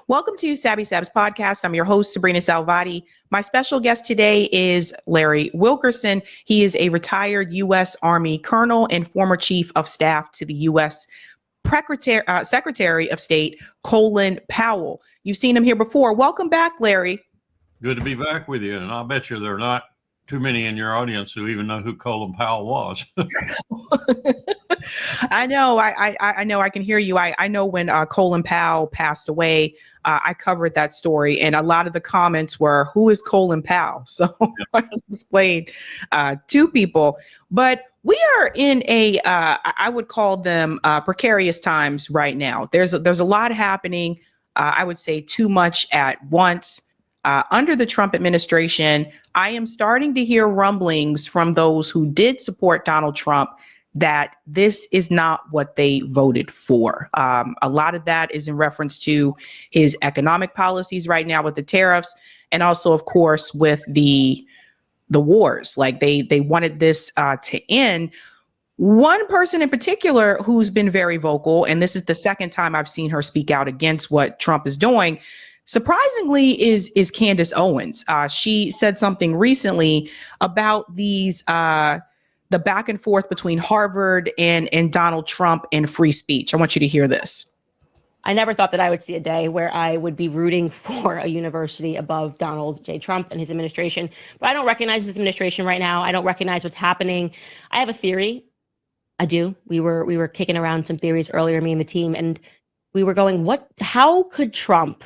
Welcome to Sabby Sabs podcast. I'm your host, sabrinasalvati. My special guest today is Larry Wilkerson. He is a retired U.S. Army colonel and former chief of staff to the U.S. Secretary of State, Colin Powell. You've seen him here before. Welcome back, Larry. Good to be back with you. And I'll bet you there are not too many in your audience who even know who Colin Powell was. I know. I know. I can hear you. I know when Colin Powell passed away, I covered that story, and a lot of the comments were, "Who is Colin Powell?" So I explained to people. But we are in a, I would call them precarious times right now. There's a lot happening. I would say too much at once. Under the Trump administration, I am starting to hear rumblings from those who did support Donald Trump that this is not what they voted for. A lot of that is in reference to his economic policies right now with the tariffs, and also, of course, with the wars. Like they wanted this to end. One person in particular who's been very vocal, and this is the second time I've seen her speak out against what Trump is doing, surprisingly, is Candace Owens. She said something recently about these the back and forth between Harvard and Donald Trump and free speech. I want you to hear this. I never thought that I would see a day where I would be rooting for a university above Donald J. Trump and his administration. But I don't recognize his administration right now. I don't recognize what's happening. I have a theory. I do. We were kicking around some theories earlier, me and the team, and we were going, how could Trump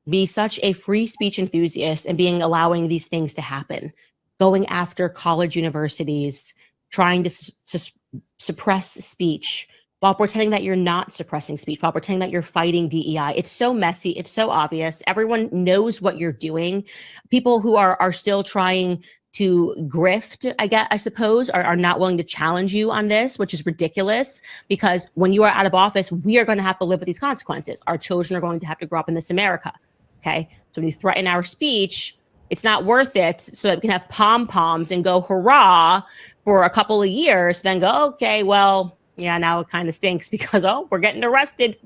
be such a free speech enthusiast and allowing these things to happen, going after college universities, trying to suppress speech while pretending that you're not suppressing speech, while pretending that you're fighting DEI. It's so messy. It's so obvious. Everyone knows what you're doing. People who are still trying to grift, I suppose, are not willing to challenge you on this, which is ridiculous, because when you are out of office, we are going to have to live with these consequences. Our children are going to have to grow up in this America. Okay. So when you threaten our speech, it's not worth it so that we can have pom-poms and go hurrah for a couple of years, then go, okay, well, yeah, now it kind of stinks because, we're getting arrested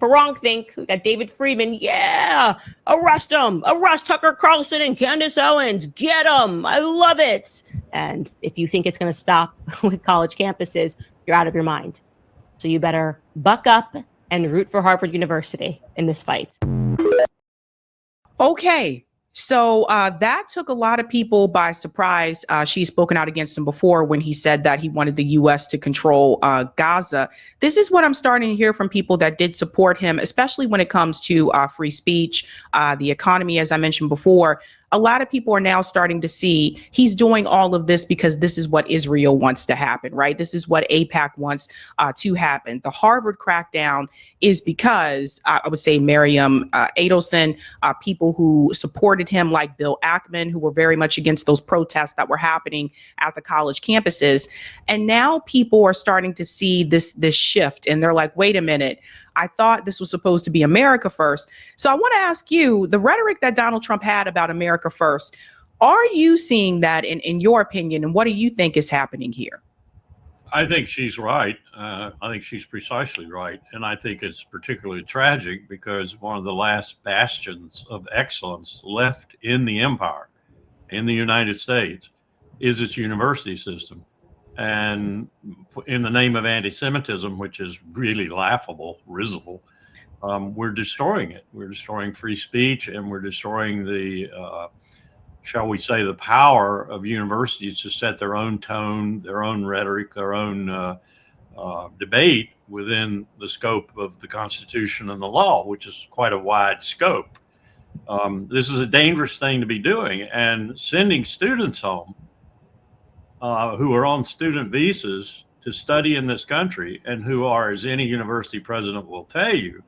for wrongthink. We got David Friedman. Yeah, arrest him. Arrest Tucker Carlson and Candace Owens. Get them. I love it. And if you think it's going to stop with college campuses, you're out of your mind. So you better buck up and root for Harvard University in this fight. Okay. So that took a lot of people by surprise. She's spoken out against him before when he said that he wanted the U.S. to control Gaza. This is what I'm starting to hear from people that did support him, especially when it comes to free speech, the economy, as I mentioned before. A lot of people are now starting to see he's doing all of this because this is what Israel wants to happen, right? This is what AIPAC wants to happen. The Harvard crackdown is because I would say Miriam Adelson, people who supported him like Bill Ackman, who were very much against those protests that were happening at the college campuses. And now people are starting to see this shift, and they're like, wait a minute. I thought this was supposed to be America first. So I want to ask you, the rhetoric that Donald Trump had about America first, are you seeing that in your opinion? And what do you think is happening here? I think she's right. I think she's precisely right. And I think it's particularly tragic because one of the last bastions of excellence left in the empire, in the United States, is its university system. And in the name of anti-Semitism, which is really laughable, risible, we're destroying it. We're destroying free speech, and we're destroying the, shall we say, the power of universities to set their own tone, their own rhetoric, their own debate within the scope of the Constitution and the law, which is quite a wide scope. This is a dangerous thing to be doing, and sending students home who are on student visas to study in this country and who are, as any university president will tell you,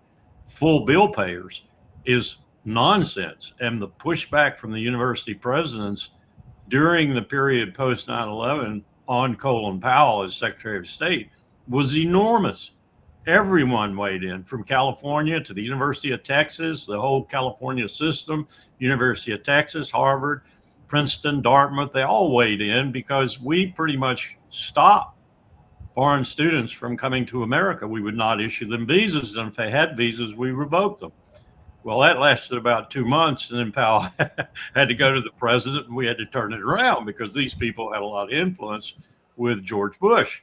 full bill payers is nonsense. And the pushback from the university presidents during the period post 9/11 on Colin Powell as Secretary of State was enormous. Everyone weighed in, from California to the University of Texas, the whole California system, University of Texas, Harvard, Princeton, Dartmouth, they all weighed in because we pretty much stopped foreign students from coming to America. We would not issue them visas, and if they had visas, we revoked them. Well, that lasted about 2 months, and then Powell had to go to the president, and we had to turn it around because these people had a lot of influence with George Bush,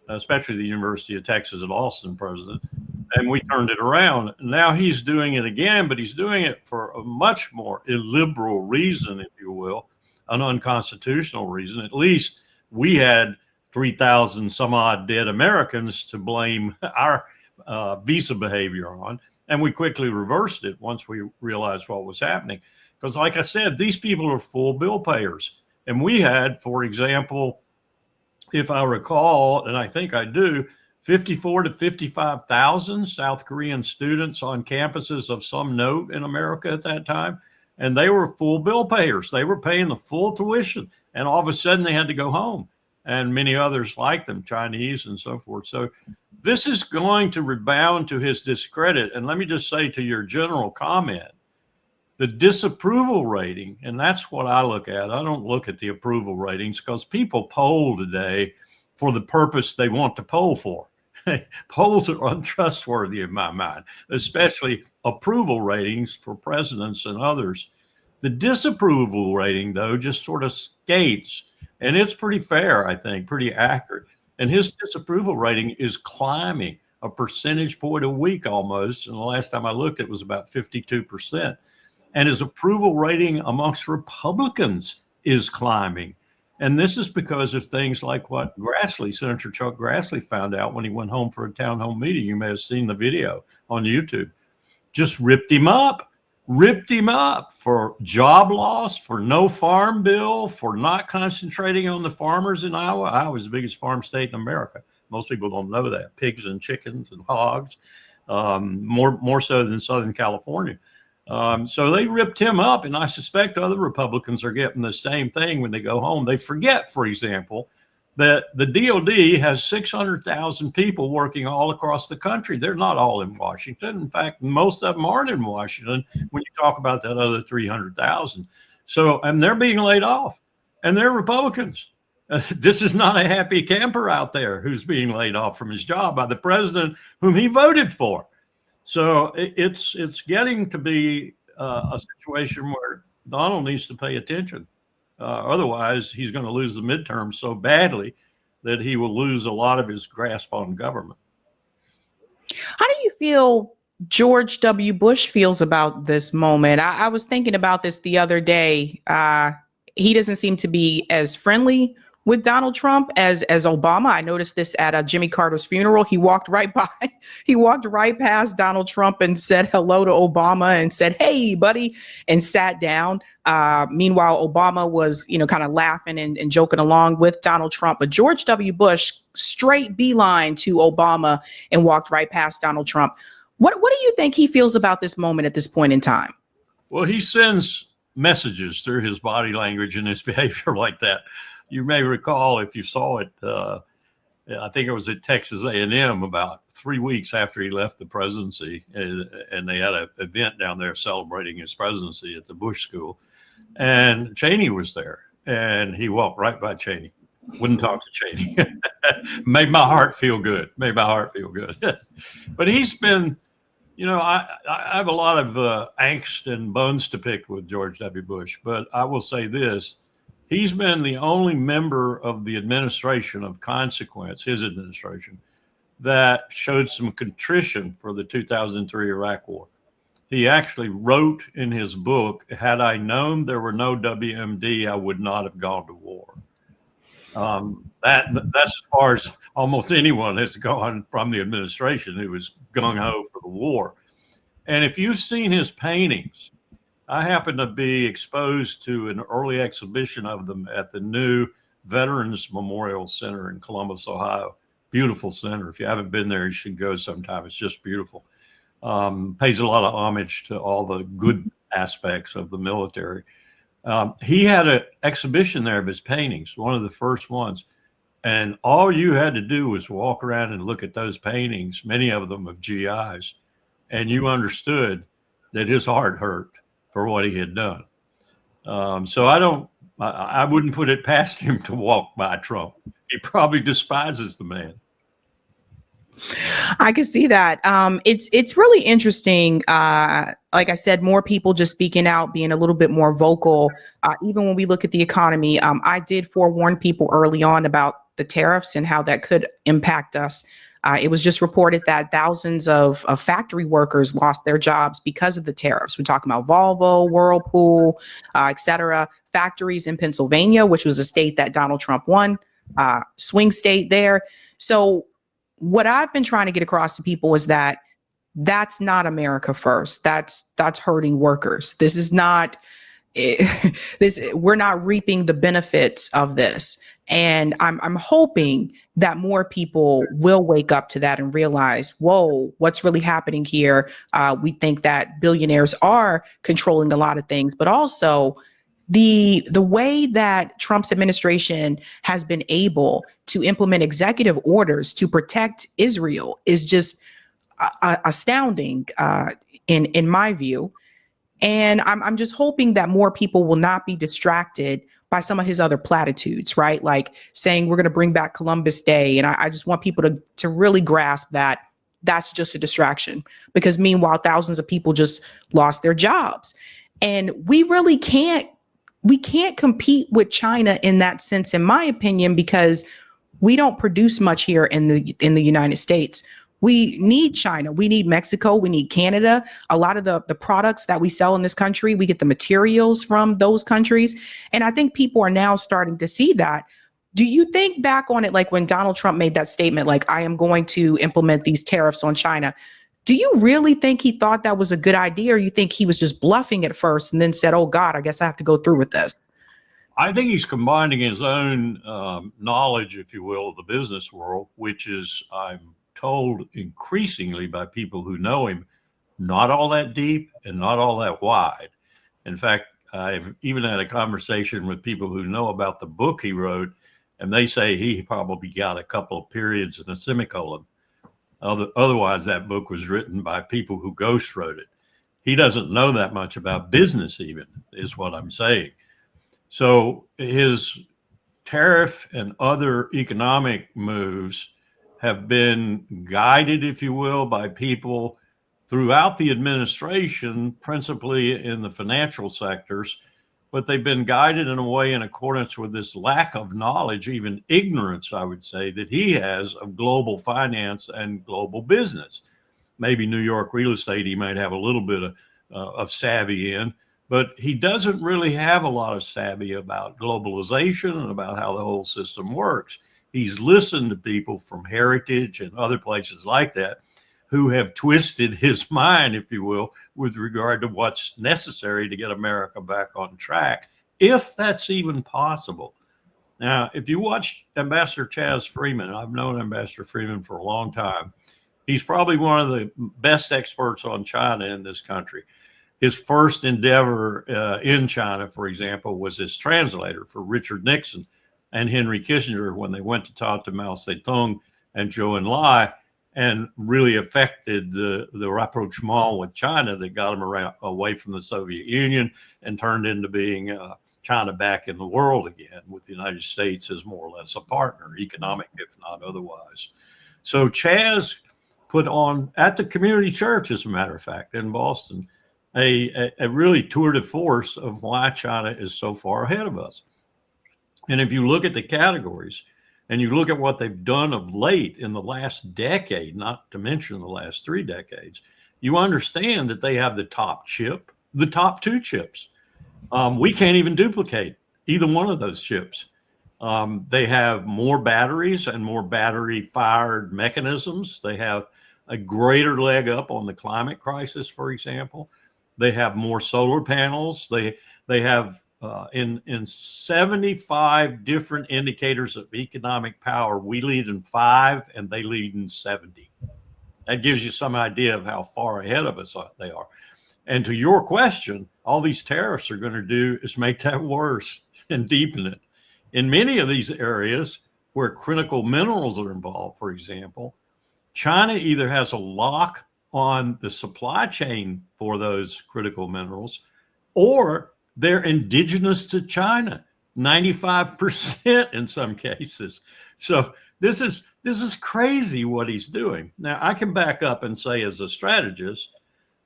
especially the University of Texas at Austin president. And we turned it around. Now he's doing it again, but he's doing it for a much more illiberal reason, if you will, an unconstitutional reason. At least we had 3,000 some odd dead Americans to blame our visa behavior on. And we quickly reversed it once we realized what was happening. Because like I said, these people are full bill payers. And we had, for example, if I recall, and I think I do, 54 to 55,000 South Korean students on campuses of some note in America at that time. And they were full bill payers. They were paying the full tuition. And all of a sudden they had to go home. And many others like them, Chinese and so forth. So this is going to rebound to his discredit. And let me just say to your general comment, the disapproval rating, and that's what I look at. I don't look at the approval ratings because people poll today for the purpose they want to poll for. Polls are untrustworthy in my mind, especially approval ratings for presidents and others. The disapproval rating, though, just sort of skates. And it's pretty fair, I think, pretty accurate. And his disapproval rating is climbing a percentage point a week almost. And the last time I looked, it was about 52%. And his approval rating amongst Republicans is climbing. And this is because of things like what Senator Chuck Grassley found out when he went home for a town hall meeting. You may have seen the video on YouTube. Just ripped him up for job loss, for no farm bill, for not concentrating on the farmers in Iowa. Iowa's the biggest farm state in America. Most people don't know that. Pigs and chickens and hogs, more so than Southern California. So they ripped him up, and I suspect other Republicans are getting the same thing when they go home. They forget, for example, that the DOD has 600,000 people working all across the country. They're not all in Washington. In fact, most of them aren't in Washington when you talk about that other 300,000. So, and they're being laid off, and they're Republicans. This is not a happy camper out there who's being laid off from his job by the president whom he voted for. So it's getting to be a situation where Donald needs to pay attention. Otherwise, he's going to lose the midterm so badly that he will lose a lot of his grasp on government. How do you feel George W. Bush feels about this moment? I was thinking about this the other day. He doesn't seem to be as friendly with Donald Trump as Obama. I noticed this at Jimmy Carter's funeral. He walked right past Donald Trump and said hello to Obama and said, "Hey, buddy," and sat down. Meanwhile, Obama was, kind of laughing and joking along with Donald Trump. But George W. Bush straight beeline to Obama and walked right past Donald Trump. What do you think he feels about this moment at this point in time? Well, he sends messages through his body language and his behavior like that. You may recall, if you saw it, I think it was at Texas A&M about 3 weeks after he left the presidency, and they had an event down there celebrating his presidency at the Bush School. And Cheney was there, and he walked right by Cheney. Wouldn't talk to Cheney. Made my heart feel good. But he's been, I have a lot of angst and bones to pick with George W. Bush, but I will say this. He's been the only member of the administration of consequence, his administration, that showed some contrition for the 2003 Iraq War. He actually wrote in his book, "Had I known there were no WMD, I would not have gone to war." That's as far as almost anyone has gone from the administration who was gung-ho for the war. And if you've seen his paintings, I happen to be exposed to an early exhibition of them at the new Veterans Memorial Center in Columbus, Ohio. Beautiful center. If you haven't been there, you should go sometime. It's just beautiful. Pays a lot of homage to all the good aspects of the military. He had an exhibition there of his paintings, one of the first ones. And all you had to do was walk around and look at those paintings, many of them of GIs, and you understood that his heart hurt for what he had done. So I wouldn't put it past him to walk by Trump. He probably despises the man. I can see that. It's really interesting. Like I said, more people just speaking out, being a little bit more vocal. Even when we look at the economy, I did forewarn people early on about the tariffs and how that could impact us. It was just reported that thousands of factory workers lost their jobs because of the tariffs. We're talking about Volvo, Whirlpool, et cetera. Factories in Pennsylvania, which was a state that Donald Trump won, swing state there. So what I've been trying to get across to people is that that's not America first. That's hurting workers. This is not we're not reaping the benefits of this. And I'm hoping that more people will wake up to that and realize, whoa, what's really happening here? We think that billionaires are controlling a lot of things, but also the way that Trump's administration has been able to implement executive orders to protect Israel is just astounding in my view. And I'm just hoping that more people will not be distracted by some of his other platitudes, right? Like saying we're going to bring back Columbus Day. And I just want people to really grasp that that's just a distraction, because meanwhile, thousands of people just lost their jobs. And we really can't compete with China in that sense, in my opinion, because we don't produce much here in the United States. We need China. We need Mexico. We need Canada. A lot of the products that we sell in this country, we get the materials from those countries. And I think people are now starting to see that. Do you think back on it, like when Donald Trump made that statement, like, I am going to implement these tariffs on China? Do you really think he thought that was a good idea, or you think he was just bluffing at first and then said, oh, God, I guess I have to go through with this? I think he's combining his own knowledge, if you will, of the business world, which is, I'm told increasingly by people who know him, not all that deep and not all that wide. In fact, I've even had a conversation with people who know about the book he wrote, and they say he probably got a couple of periods and a semicolon. Otherwise, that book was written by people who ghost wrote it. He doesn't know that much about business even, is what I'm saying. So his tariff and other economic moves have been guided, if you will, by people throughout the administration, principally in the financial sectors, but they've been guided in a way in accordance with this lack of knowledge, even ignorance, I would say, that he has of global finance and global business. Maybe New York real estate, he might have a little bit of savvy in, but he doesn't really have a lot of savvy about globalization and about how the whole system works. He's listened to people from Heritage and other places like that who have twisted his mind, if you will, with regard to what's necessary to get America back on track, if that's even possible. Now, if you watch Ambassador Chaz Freeman, I've known Ambassador Freeman for a long time. He's probably one of the best experts on China in this country. His first endeavor in China, for example, was as translator for Richard Nixon and Henry Kissinger when they went to talk to Mao Zedong and Zhou Enlai, and really affected the rapprochement with China that got them away from the Soviet Union and turned into being China back in the world again, with the United States as more or less a partner, economic, if not otherwise. So Chaz put on, at the community church, as a matter of fact, in Boston, a really tour de force of why China is so far ahead of us. And if you look at the categories and you look at what they've done of late in the last decade, not to mention the last 3 decades, you understand that they have the top chip, the top 2 chips. We can't even duplicate either one of those chips. They have more batteries and more battery-fired mechanisms. They have a greater leg up on the climate crisis, for example. They have more solar panels. They have in 75 different indicators of economic power, we lead in 5 and they lead in 70. That gives you some idea of how far ahead of us they are. And to your question, all these tariffs are going to do is make that worse and deepen it. In many of these areas where critical minerals are involved, for example, China either has a lock on the supply chain for those critical minerals, or they're indigenous to China, 95% in some cases. So this is This is crazy what he's doing. Now, I can back up and say as a strategist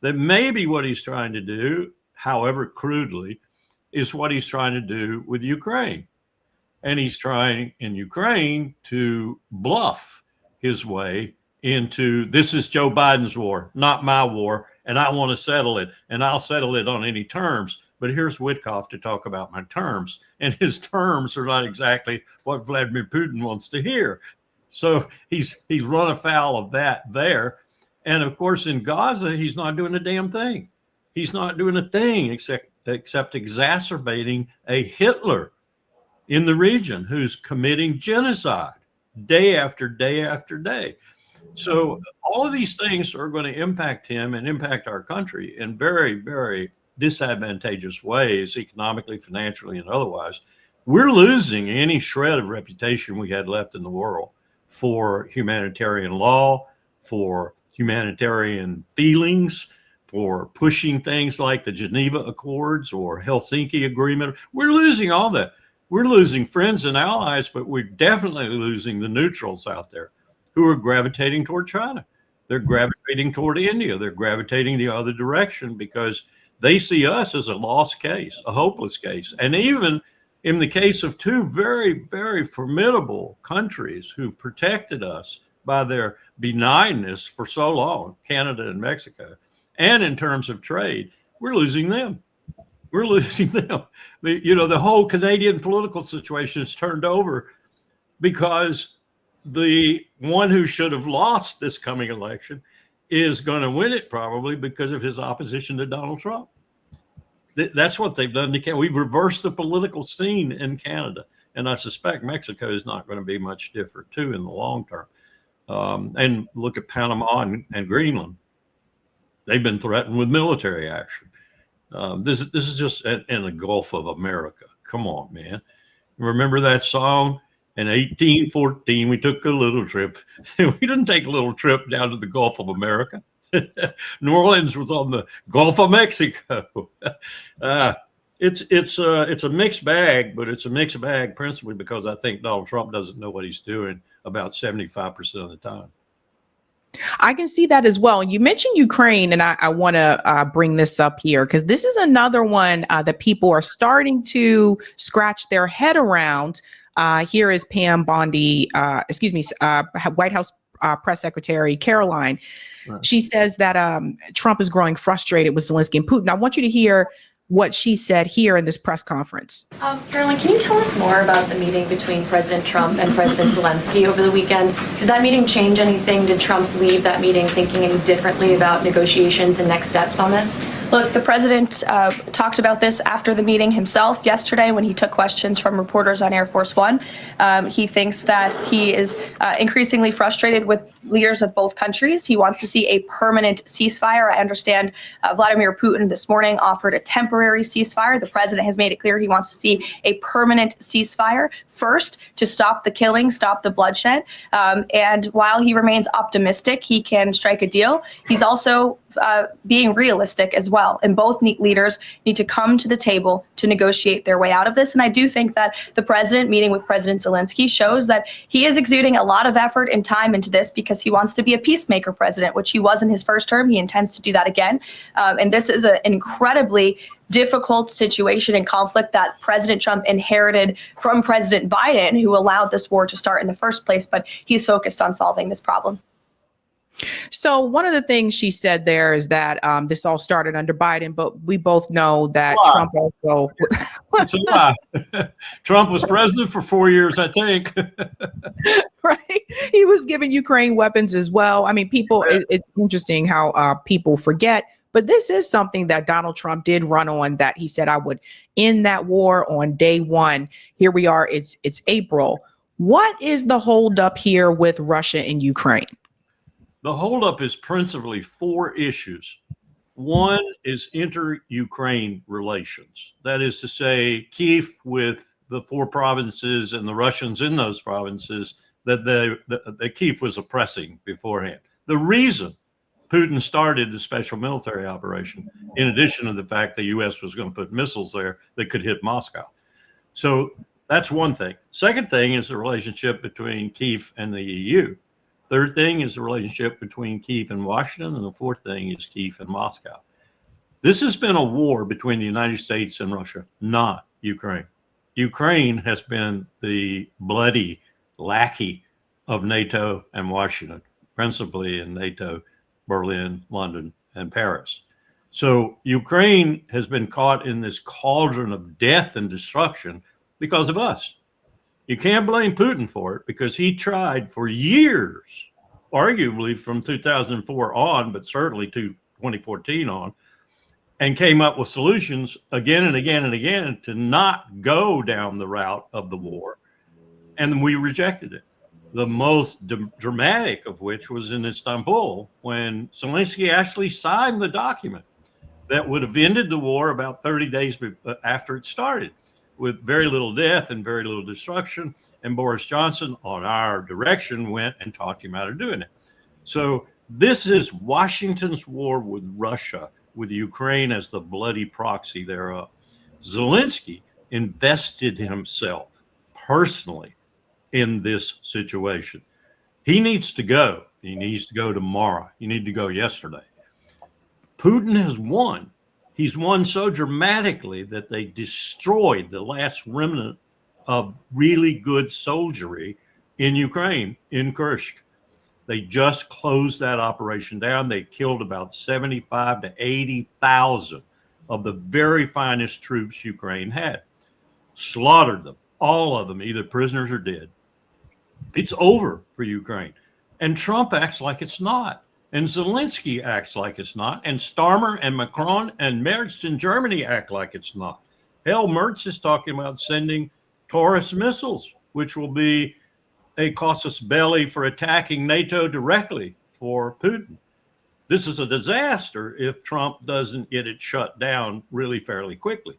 that maybe what he's trying to do, however crudely, is what he's trying to do with Ukraine. And he's trying in Ukraine to bluff his way into, this is Joe Biden's war, not my war, and I want to settle it, and I'll settle it on any terms. But here's Witkoff to talk about my terms, and his terms are not exactly what Vladimir Putin wants to hear. So he's run afoul of that there. And of course, in Gaza, he's not doing a damn thing. He's not doing a thing except exacerbating a Hitler in the region who's committing genocide day after day after day. So all of these things are going to impact him and impact our country in very, very disadvantageous ways, economically, financially, and otherwise. We're losing any shred of reputation we had left in the world for humanitarian law, for humanitarian feelings, for pushing things like the Geneva Accords or Helsinki Agreement. We're losing all that. We're losing friends and allies, but we're definitely losing the neutrals out there who are gravitating toward China. They're gravitating toward India. They're gravitating the other direction because they see us as a lost case, a hopeless case. And even in the case of two very, very formidable countries who've protected us by their benignness for so long, Canada and Mexico, and in terms of trade, we're losing them. We're losing them. The whole Canadian political situation is turned over because the one who should have lost this coming election is going to win it probably because of his opposition to Donald Trump. That's what they've done to Canada. We've reversed the political scene in Canada. And I suspect Mexico is not going to be much different, too, in the long term. And look at Panama and Greenland. They've been threatened with military action. This is just in the Gulf of America. Come on, man. Remember that song? In 1814, we took a little trip. We didn't take a little trip down to the Gulf of America. New Orleans was on the Gulf of Mexico. It's a mixed bag, but it's a mixed bag principally because I think Donald Trump doesn't know what he's doing about 75% of the time. I can see that as well. You mentioned Ukraine, and I want to bring this up here because this is another one that people are starting to scratch their head around. Here is Pam Bondi, White House Press Secretary Caroline. Right. She says that Trump is growing frustrated with Zelensky and Putin. I want you to hear what she said here in this press conference. Caroline, can you tell us more about the meeting between President Trump and President Zelensky over the weekend? Did that meeting change anything? Did Trump leave that meeting thinking any differently about negotiations and next steps on this? Look, the president talked about this after the meeting himself yesterday when he took questions from reporters on Air Force One. He thinks that he is increasingly frustrated with leaders of both countries. He wants to see a permanent ceasefire. I understand Vladimir Putin this morning offered a temporary ceasefire. The president has made it clear he wants to see a permanent ceasefire first to stop the killing, stop the bloodshed. And while he remains optimistic he can strike a deal, he's also being realistic as well. And both leaders need to come to the table to negotiate their way out of this. And I do think that the president meeting with President Zelensky shows that he is exuding a lot of effort and time into this because he wants to be a peacemaker president, which he was in his first term. He intends to do that again. And this is an incredibly difficult situation and conflict that President Trump inherited from President Biden, who allowed this war to start in the first place. But he's focused on solving this problem. So one of the things she said there is that this all started under Biden, but we both know that Trump also. It's a lie. Trump was president for 4 years, I think. Right. He was giving Ukraine weapons as well. I mean, it's interesting how people forget. But this is something that Donald Trump did run on, that he said I would end that war on day one. Here we are. It's April. What is the holdup here with Russia and Ukraine? The holdup is principally four issues. One is inter-Ukraine relations. That is to say, Kyiv with the four provinces and the Russians in those provinces that Kyiv was oppressing beforehand. The reason Putin started the special military operation, in addition to the fact the U.S. was going to put missiles there that could hit Moscow. So That's one thing. Second thing is the relationship between Kyiv and the EU. Third thing is the relationship between Kyiv and Washington. And the fourth thing is Kyiv and Moscow. This has been a war between the United States and Russia, not Ukraine. Ukraine has been the bloody lackey of NATO and Washington, principally in NATO, Berlin, London, and Paris. So Ukraine has been caught in this cauldron of death and destruction because of us. You can't blame Putin for it because he tried for years, arguably from 2004 on, but certainly to 2014 on, and came up with solutions again and again and again to not go down the route of the war. And we rejected it. The most dramatic of which was in Istanbul when Zelensky actually signed the document that would have ended the war about 30 days after it started, with very little death and very little destruction. And Boris Johnson, on our direction, went and talked him out of doing it. So this is Washington's war with Russia, with Ukraine as the bloody proxy thereof. Zelensky invested himself personally in this situation. He needs to go. He needs to go tomorrow. He needed to go yesterday. Putin has won. He's won so dramatically that they destroyed the last remnant of really good soldiery in Ukraine, in Kursk. They just closed that operation down. They killed about 75 to 80,000 of the very finest troops Ukraine had. Slaughtered them, all of them, either prisoners or dead. It's over for Ukraine. And Trump acts like it's not. And Zelensky acts like it's not. And Starmer and Macron and Merz in Germany act like it's not. Hell, Merz is talking about sending Taurus missiles, which will be a casus belli for attacking NATO directly for Putin. This is a disaster if Trump doesn't get it shut down really fairly quickly.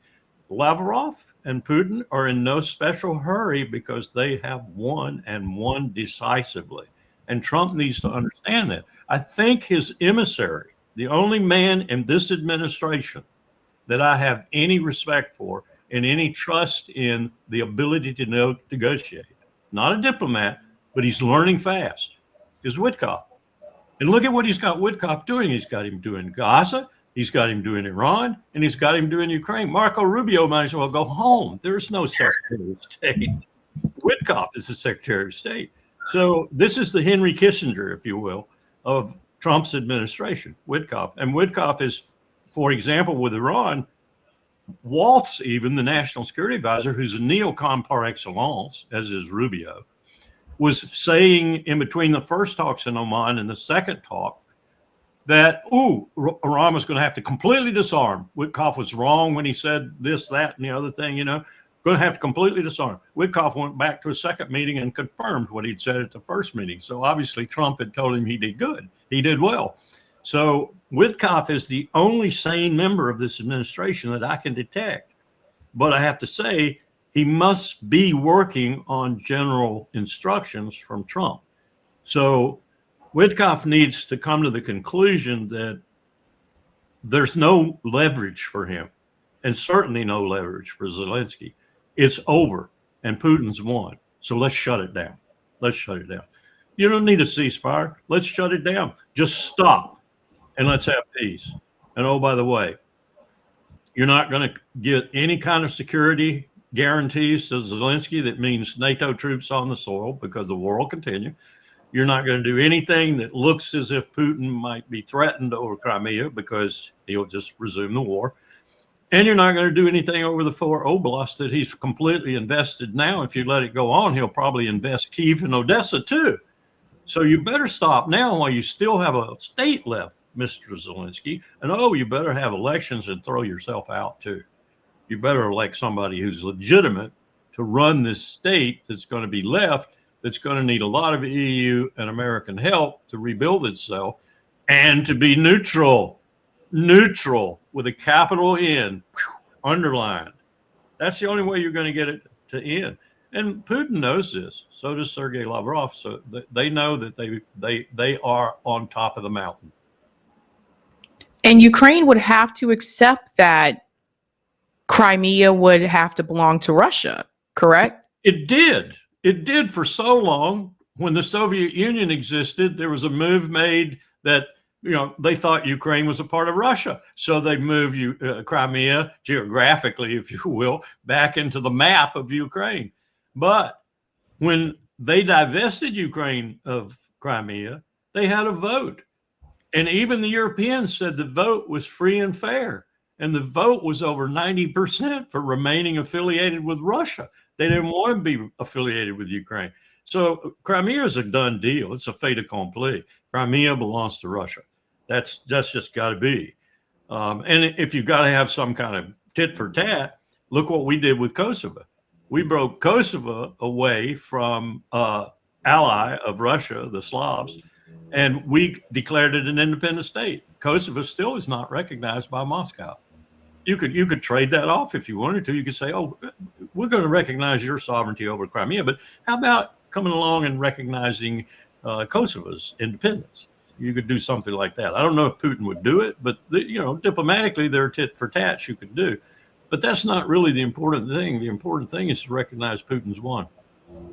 Lavrov and Putin are in no special hurry because they have won and won decisively. And Trump needs to understand that. I think his emissary, the only man in this administration that I have any respect for and any trust in the ability to negotiate, not a diplomat, but he's learning fast, is Witkoff. And look at what he's got Witkoff doing. He's got him doing Gaza, he's got him doing Iran, and he's got him doing Ukraine. Marco Rubio might as well go home. There's no Secretary of State. Witkoff is the Secretary of State. So this is the Henry Kissinger, if you will, of Trump's administration, Witkoff. And Witkoff is, for example, with Iran, Waltz, even the national security advisor, who's a neocon par excellence, as is Rubio, was saying in between the first talks in Oman and the second talk that, Iran was going to have to completely disarm. Witkoff was wrong when he said this, that, and the other thing, going to have to completely disarm. Witkoff went back to a second meeting and confirmed what he'd said at the first meeting. So obviously Trump had told him he did good. He did well. So Witkoff is the only sane member of this administration that I can detect. But I have to say, he must be working on general instructions from Trump. So Witkoff needs to come to the conclusion that there's no leverage for him, and certainly no leverage for Zelensky. It's over, and Putin's won. So let's shut it down. Let's shut it down. You don't need a ceasefire. Let's shut it down. Just stop, and let's have peace. And oh, by the way, you're not going to get any kind of security guarantees to Zelensky that means NATO troops on the soil, because the war will continue. You're not going to do anything that looks as if Putin might be threatened over Crimea, because he'll just resume the war. And you're not going to do anything over the 4 oblasts that he's completely invested now. If you let it go on, he'll probably invest Kyiv and Odessa too. So you better stop now while you still have a state left, Mr. Zelensky. And you better have elections and throw yourself out too. You better elect somebody who's legitimate to run this state that's going to be left, that's going to need a lot of EU and American help to rebuild itself, and to be neutral with a capital N, underlined. That's the only way you're going to get it to end. And Putin knows this. So does Sergei Lavrov. So they know that they are on top of the mountain. And Ukraine would have to accept that Crimea would have to belong to Russia, correct? It did. It did for so long. When the Soviet Union existed, there was a move made that, they thought Ukraine was a part of Russia. So they moved Crimea geographically, if you will, back into the map of Ukraine. But when they divested Ukraine of Crimea, they had a vote. And even the Europeans said the vote was free and fair. And the vote was over 90% for remaining affiliated with Russia. They didn't want to be affiliated with Ukraine. So Crimea is a done deal. It's a fait accompli. Crimea belongs to Russia. That's just got to be. And if you've got to have some kind of tit for tat, look what we did with Kosovo. We broke Kosovo away from ally of Russia, the Slavs, and we declared it an independent state. Kosovo still is not recognized by Moscow. You could trade that off if you wanted to. You could say, oh, we're going to recognize your sovereignty over Crimea, but how about coming along and recognizing Kosovo's independence? You could do something like that. I don't know if Putin would do it, but diplomatically, there are tit for tats you could do. But that's not really the important thing. The important thing is to recognize Putin's won.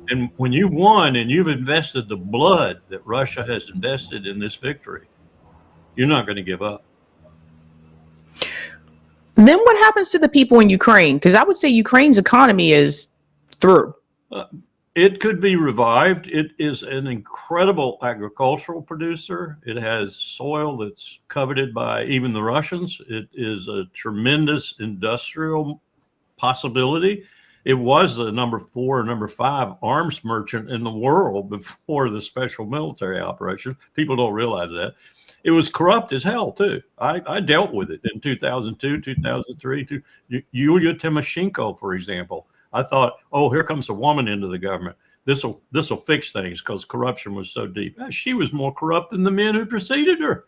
And when you've won and you've invested the blood that Russia has invested in this victory, you're not going to give up. Then what happens to the people in Ukraine? Because I would say Ukraine's economy is through. It could be revived. It is an incredible agricultural producer. It has soil that's coveted by even the Russians. It is a tremendous industrial possibility. It was the number 4 or number 5 arms merchant in the world before the special military operation. People don't realize that. It was corrupt as hell, too. I dealt with it in 2002, 2003. Yulia Tymoshenko, for example. I thought, oh, here comes a woman into the government. This will fix things because corruption was so deep. She was more corrupt than the men who preceded her.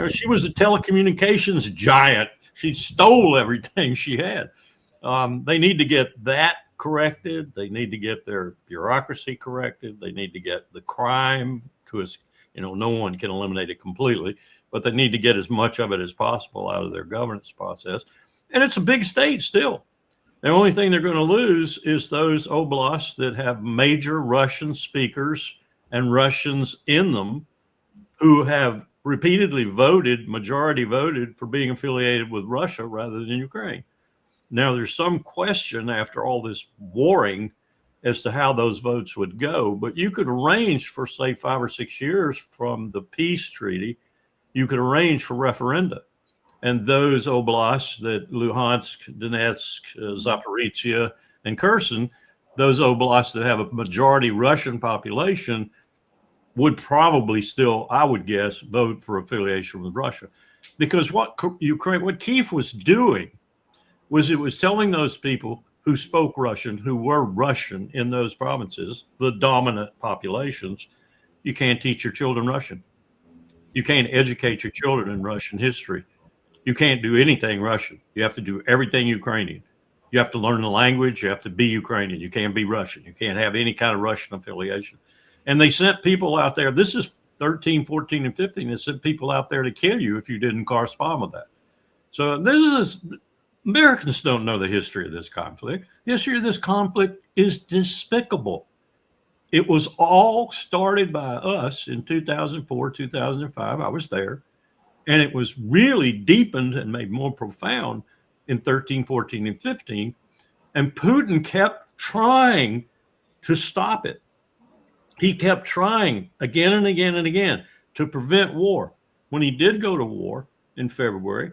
She was a telecommunications giant. She stole everything she had. They need to get that corrected. They need to get their bureaucracy corrected. They need to get the crime to us. No one can eliminate it completely, but they need to get as much of it as possible out of their governance process. And it's a big state still. The only thing they're going to lose is those oblasts that have major Russian speakers and Russians in them who have repeatedly majority voted for being affiliated with Russia rather than Ukraine. Now, there's some question after all this warring as to how those votes would go, but you could arrange for, say, 5 or 6 years from the peace treaty, you could arrange for referenda. And those oblasts that Luhansk, Donetsk, Zaporizhia, and Kherson, those oblasts that have a majority Russian population would probably still, I would guess, vote for affiliation with Russia. Because what Kyiv was doing was it was telling those people who spoke Russian, who were Russian in those provinces, the dominant populations, you can't teach your children Russian. You can't educate your children in Russian history. You can't do anything Russian. You have to do everything Ukrainian. You have to learn the language. You have to be Ukrainian. You can't be Russian. You can't have any kind of Russian affiliation. And they sent people out there. This is 13, 14, and 15. They sent people out there to kill you if you didn't correspond with that. So Americans don't know the history of this conflict. The history of this conflict is despicable. It was all started by us in 2004, 2005. I was there. And it was really deepened and made more profound in 13, 14, and 15. And Putin kept trying to stop it. He kept trying again and again and again to prevent war. When he did go to war in February,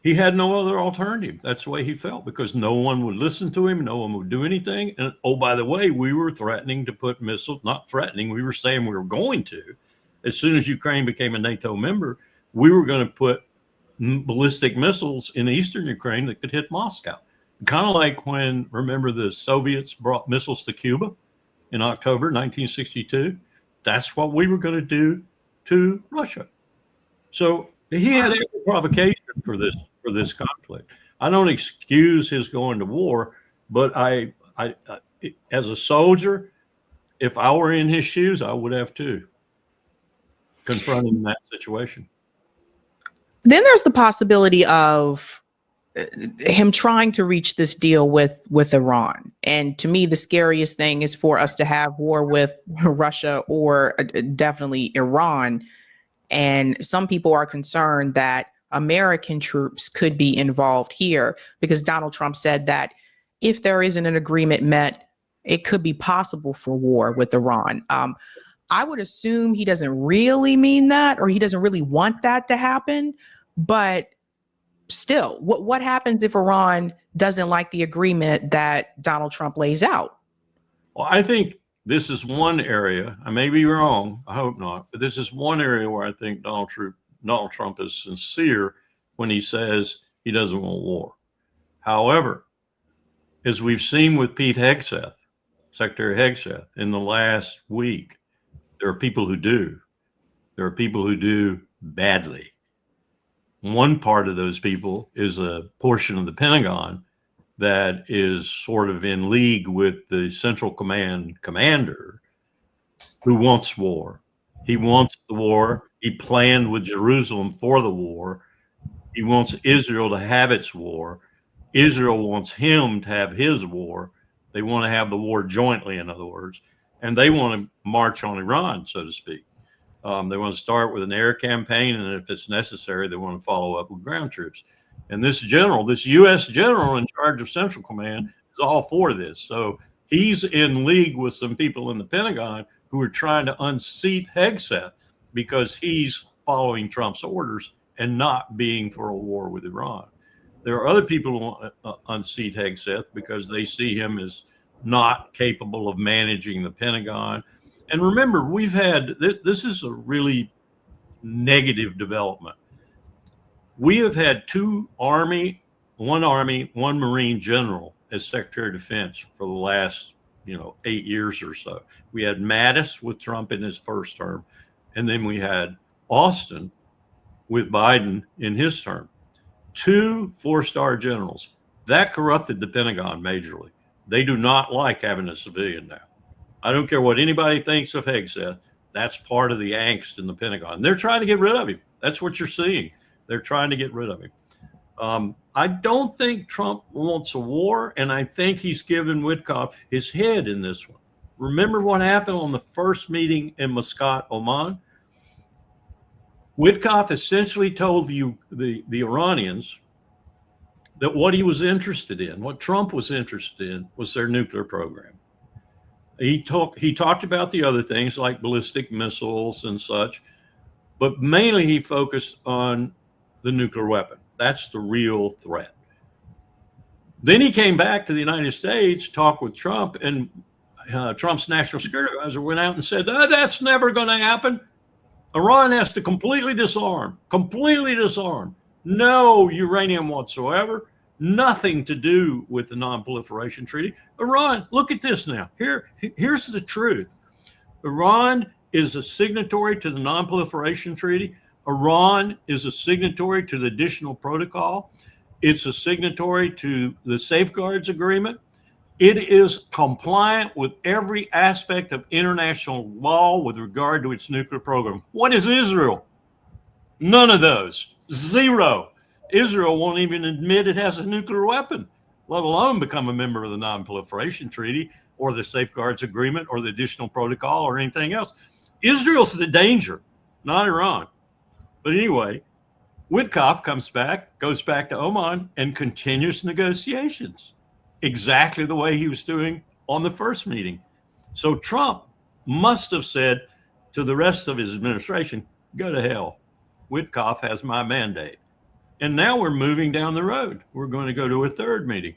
he had no other alternative. That's the way he felt, because no one would listen to him. No one would do anything. And oh, by the way, we were threatening to put missiles, not threatening, we were saying we were going to. As soon as Ukraine became a NATO member, we were going to put ballistic missiles in eastern Ukraine that could hit Moscow. Kind of like when, remember, the Soviets brought missiles to Cuba in October 1962? That's what we were going to do to Russia. So he had every provocation for this conflict. I don't excuse his going to war, but I as a soldier, if I were in his shoes, I would have too, confronting that situation. Then there's the possibility of him trying to reach this deal with Iran. And to me, the scariest thing is for us to have war with Russia or definitely Iran. And some people are concerned that American troops could be involved here because Donald Trump said that if there isn't an agreement met, it could be possible for war with Iran. I would assume he doesn't really mean that, or he doesn't really want that to happen. But still, what happens if Iran doesn't like the agreement that Donald Trump lays out? Well, I think this is one area, I may be wrong, I hope not, but this is one area where I think Donald Trump is sincere when he says he doesn't want war. However, as we've seen with Pete Hegseth, Secretary Hegseth, in the last week, there are people who do. There are people who do badly. One part of those people is a portion of the Pentagon that is sort of in league with the Central Command commander who wants war. He wants the war. He planned with Jerusalem for the war. He wants Israel to have its war. Israel wants him to have his war. They want to have the war jointly, in other words, and they want to march on Iran, so to speak. They want to start with an air campaign, and if it's necessary, they want to follow up with ground troops. And this general, this U.S. general in charge of Central Command, is all for this. So he's in league with some people in the Pentagon who are trying to unseat Hegseth because he's following Trump's orders and not being for a war with Iran. There are other people who want to unseat Hegseth because they see him as not capable of managing the Pentagon. And remember, we've had, this is a really negative development. We have had one Marine general as Secretary of Defense for the last, 8 years or so. We had Mattis with Trump in his first term, and then we had Austin with Biden in his term. 2 4-star generals. That corrupted the Pentagon majorly. They do not like having a civilian now. I don't care what anybody thinks of Hegseth. That's part of the angst in the Pentagon. They're trying to get rid of him. That's what you're seeing. They're trying to get rid of him. I don't think Trump wants a war, and I think he's given Witkoff his head in this one. Remember what happened on the first meeting in Muscat, Oman? Witkoff essentially told the Iranians that what he was interested in, what Trump was interested in, was their nuclear program. He talked about the other things like ballistic missiles and such, but mainly he focused on the nuclear weapon. That's the real threat. Then he came back to the United States, talked with Trump, and Trump's national security advisor went out and said, that's never going to happen. Iran has to completely disarm. No uranium whatsoever. Nothing to do with the non-proliferation treaty. Iran, look at this now. Here's the truth. Iran is a signatory to the non-proliferation treaty. Iran is a signatory to the additional protocol. It's a signatory to the safeguards agreement. It is compliant with every aspect of international law with regard to its nuclear program. What is Israel? None of those. Zero. Israel won't even admit it has a nuclear weapon, let alone become a member of the non-proliferation treaty or the safeguards agreement or the additional protocol or anything else. Israel's the danger, not Iran. But anyway, Witkoff goes back to Oman and continues negotiations exactly the way he was doing on the first meeting. So Trump must have said to the rest of his administration, go to hell. Witkoff has my mandate. And now we're moving down the road. We're going to go to a third meeting.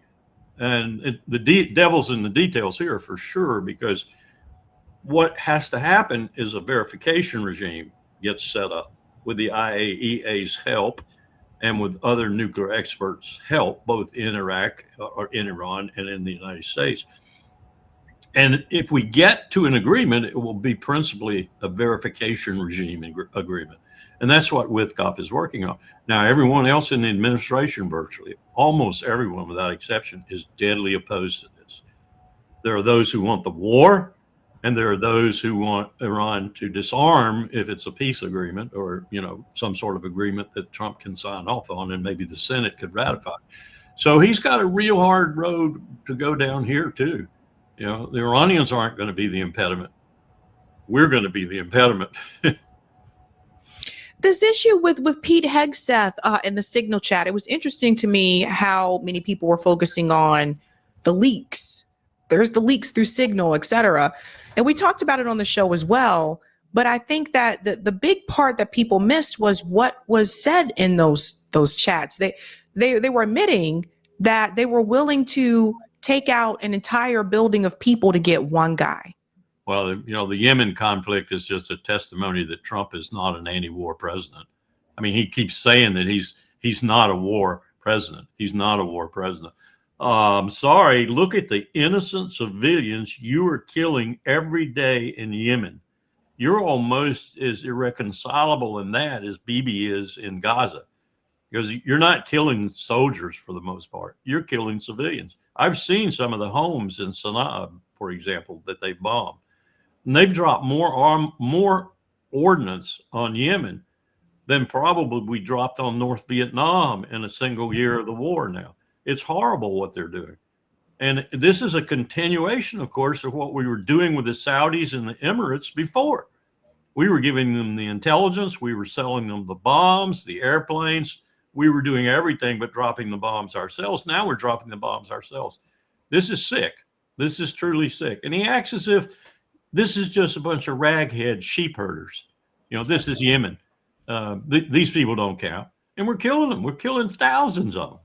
And the devil's in the details here for sure, because what has to happen is a verification regime gets set up with the IAEA's help and with other nuclear experts' help, both in Iraq or in Iran and in the United States. And if we get to an agreement, it will be principally a verification regime agreement. And that's what Witkoff is working on. Now, everyone else in the administration, virtually, almost everyone without exception, is deadly opposed to this. There are those who want the war, And there are those who want Iran to disarm if it's a peace agreement or, some sort of agreement that Trump can sign off on and maybe the Senate could ratify. So he's got a real hard road to go down here too. The Iranians aren't going to be the impediment. We're going to be the impediment. This issue with Pete Hegseth in the Signal chat, it was interesting to me how many people were focusing on the leaks. There's the leaks through Signal, et cetera. And we talked about it on the show as well. But I think that the big part that people missed was what was said in those chats. They were admitting that they were willing to take out an entire building of people to get one guy. Well, the Yemen conflict is just a testimony that Trump is not an anti-war president. I mean, he keeps saying that he's not a war president. He's not a war president. Sorry, look at the innocent civilians you are killing every day in Yemen. You're almost as irreconcilable in that as Bibi is in Gaza, because you're not killing soldiers for the most part. You're killing civilians. I've seen some of the homes in Sana'a, for example, that they bombed. And they've dropped more ordnance on Yemen than probably we dropped on North Vietnam in a single year of the war now. It's horrible what they're doing. And this is a continuation, of course, of what we were doing with the Saudis and the Emirates before. We were giving them the intelligence. We were selling them the bombs, the airplanes. We were doing everything but dropping the bombs ourselves. Now we're dropping the bombs ourselves. This is sick. This is truly sick. And he acts as if this is just a bunch of raghead sheep herders. This is Yemen. These people don't count. And we're killing them. We're killing thousands of them.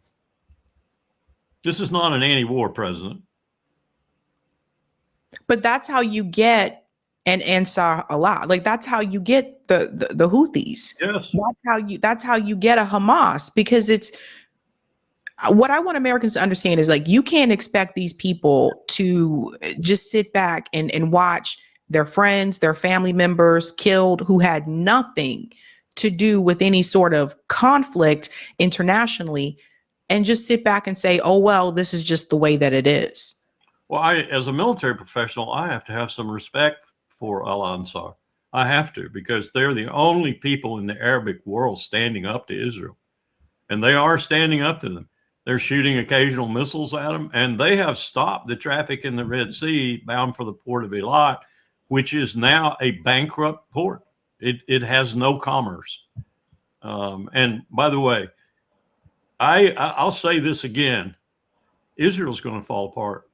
This is not an anti-war president. But that's how you get an Ansar Allah. Like, that's how you get the Houthis. Yes. That's how you get a Hamas, because it's what I want Americans to understand is, like, you can't expect these people to just sit back and watch their friends, their family members killed who had nothing to do with any sort of conflict internationally, and just sit back and say, oh, well, this is just the way that it is. Well, as a military professional, I have to have some respect for Al-Ansar. I have to, because they're the only people in the Arabic world standing up to Israel. And they are standing up to them. They're shooting occasional missiles at them, and they have stopped the traffic in the Red Sea bound for the port of Eilat, which is now a bankrupt port. It has no commerce. And by the way, I'll say this again. Israel's going to fall apart.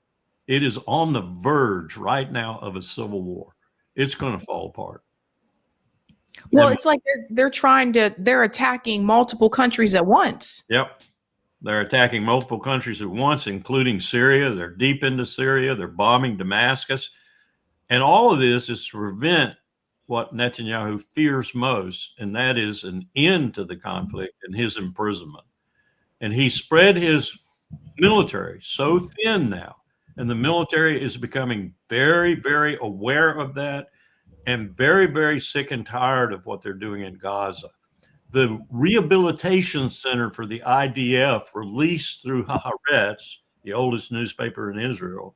It is on the verge right now of a civil war. It's going to fall apart. Well, it's like they're attacking multiple countries at once. Yep. They're attacking multiple countries at once, including Syria. They're deep into Syria. They're bombing Damascus. And all of this is to prevent what Netanyahu fears most, and that is an end to the conflict and his imprisonment. And he spread his military so thin now, and the military is becoming very, very aware of that and very, very sick and tired of what they're doing in Gaza. The rehabilitation center for the IDF, released through Haaretz, the oldest newspaper in Israel,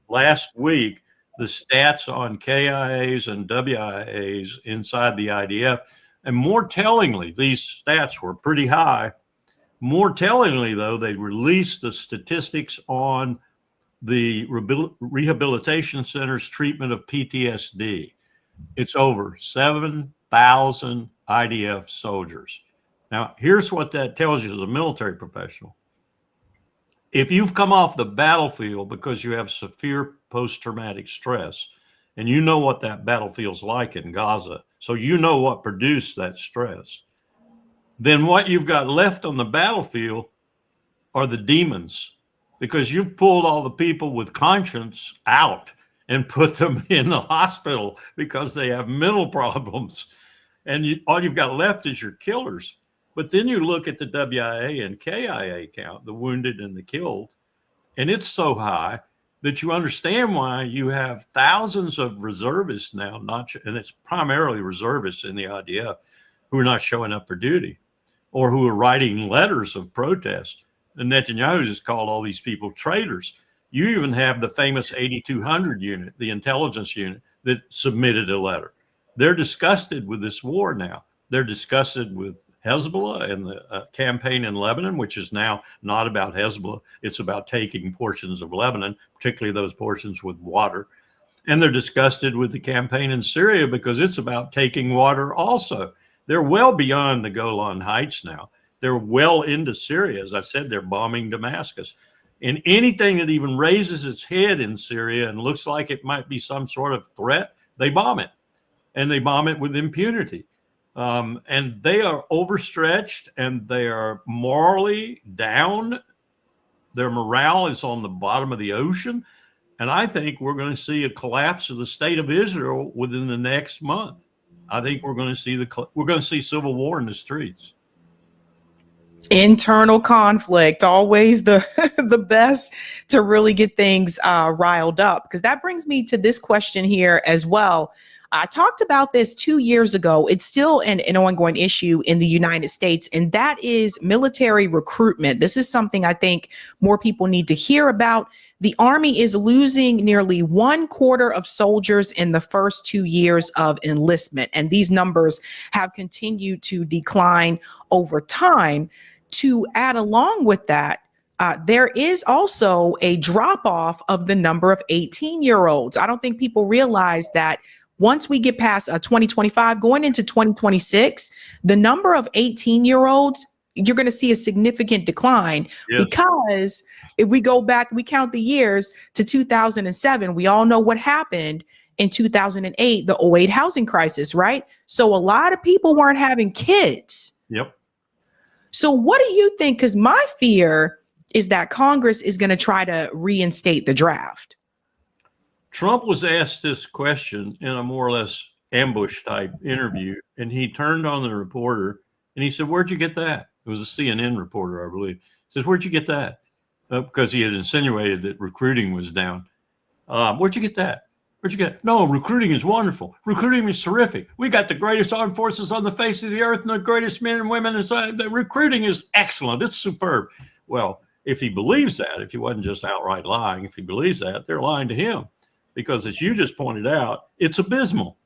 last week, the stats on KIAs and WIAs inside the IDF, and more tellingly, these stats were pretty high. More tellingly, though, they released the statistics on the rehabilitation center's treatment of PTSD. It's over 7,000 IDF soldiers. Now, here's what that tells you as a military professional. If you've come off the battlefield because you have severe post-traumatic stress, and you know what that battlefield's like in Gaza, so you know what produced that stress, then what you've got left on the battlefield are the demons, because you've pulled all the people with conscience out and put them in the hospital because they have mental problems. And all you've got left is your killers. But then you look at the WIA and KIA count, the wounded and the killed, and it's so high that you understand why you have thousands of reservists now, and it's primarily reservists in the IDF, who are not showing up for duty or who are writing letters of protest. And Netanyahu has called all these people traitors. You even have the famous 8200 unit, the intelligence unit, that submitted a letter. They're disgusted with this war now. They're disgusted with Hezbollah and the campaign in Lebanon, which is now not about Hezbollah. It's about taking portions of Lebanon, particularly those portions with water. And they're disgusted with the campaign in Syria because it's about taking water also. They're well beyond the Golan Heights now. They're well into Syria. As I said, they're bombing Damascus. And anything that even raises its head in Syria and looks like it might be some sort of threat, they bomb it. And they bomb it with impunity. And they are overstretched and they are morally down. Their morale is on the bottom of the ocean. And I think we're going to see a collapse of the state of Israel within the next month. I think we're going to see civil war in the streets. Internal conflict, always the the best to really get things riled up. Because that brings me to this question here as well. I talked about this 2 years ago. It's still an ongoing issue in the United States, and that is military recruitment. This is something I think more people need to hear about. The Army is losing nearly 1/4 of soldiers in the first 2 years of enlistment, and these numbers have continued to decline over time. To add along with that, there is also a drop off of the number of 18-year-olds. I don't think people realize that once we get past 2025, going into 2026, the number of 18-year-olds, you're going to see a significant decline. Yes. Because if we go back, we count the years to 2007, we all know what happened in 2008, the 2008 housing crisis, right? So a lot of people weren't having kids. Yep. So what do you think? Because my fear is that Congress is going to try to reinstate the draft. Trump was asked this question in a more or less ambush type interview, and he turned on the reporter and he said, "Where'd you get that?" It was a CNN reporter, I believe. He says, "Where'd you get that?" Because he had insinuated that recruiting was down. "Where'd you get that? Where'd you get it?" "No, recruiting is wonderful. Recruiting is terrific. We got the greatest armed forces on the face of the earth and the greatest men and women. And the recruiting is excellent. It's superb." Well, if he believes that, if he wasn't just outright lying, if he believes that, they're lying to him. Because as you just pointed out, it's abysmal.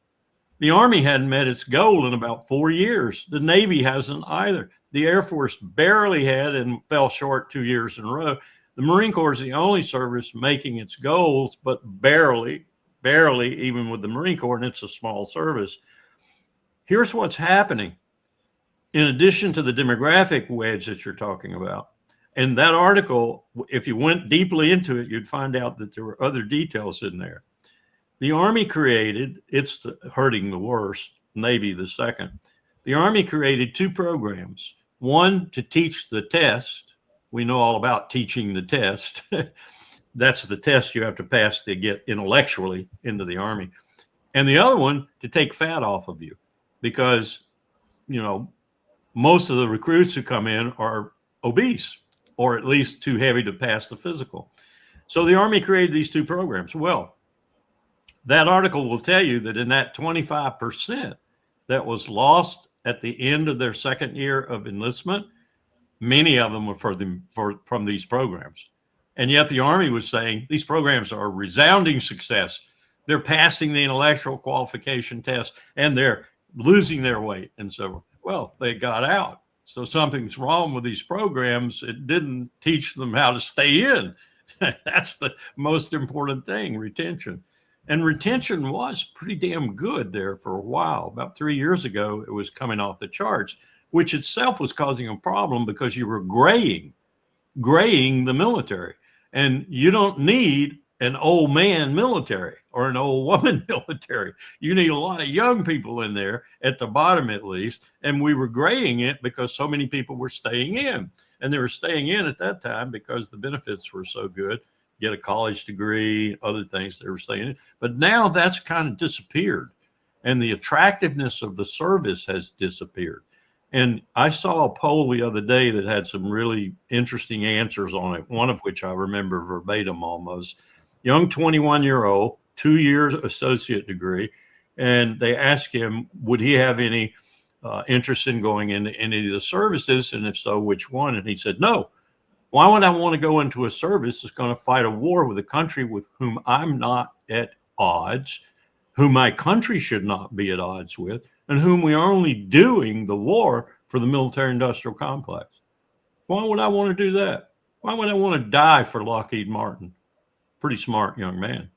The Army hadn't met its goal in about 4 years. The Navy hasn't either. The Air Force barely had and fell short 2 years in a row. The Marine Corps is the only service making its goals, but barely, even with the Marine Corps, and it's a small service. Here's what's happening. In addition to the demographic wedge that you're talking about, and that article, if you went deeply into it, you'd find out that there were other details in there. The Army created, it's hurting the worst, Navy the second. The Army created 2 programs. One to teach the test. We know all about teaching the test. That's the test you have to pass to get intellectually into the Army. And the other one to take fat off of you, because, you know, most of the recruits who come in are obese, or at least too heavy to pass the physical. So the Army created these 2 programs. Well, that article will tell you that in that 25% that was lost at the end of their second year of enlistment, many of them were from these programs. And yet the Army was saying these programs are a resounding success. They're passing the intellectual qualification test and they're losing their weight. And so, well, they got out. So something's wrong with these programs. It didn't teach them how to stay in. That's the most important thing, retention. And retention was pretty damn good there for a while. About 3 years ago, it was coming off the charts, which itself was causing a problem because you were graying the military. And you don't need an old man military or an old woman military. You need a lot of young people in there, at the bottom at least. And we were graying it because so many people were staying in. And they were staying in at that time because the benefits were so good. Get a college degree, other things they were staying in. But now that's kind of disappeared. And the attractiveness of the service has disappeared. And I saw a poll the other day that had some really interesting answers on it, one of which I remember verbatim almost. Young 21-year-old, 2 years associate degree. And they asked him, would he have any interest in going into any of the services? And if so, which one? And he said, no. Why would I want to go into a service that's going to fight a war with a country with whom I'm not at odds, whom my country should not be at odds with, and whom we are only doing the war for the military-industrial complex? Why would I want to do that? Why would I want to die for Lockheed Martin? Pretty smart young man.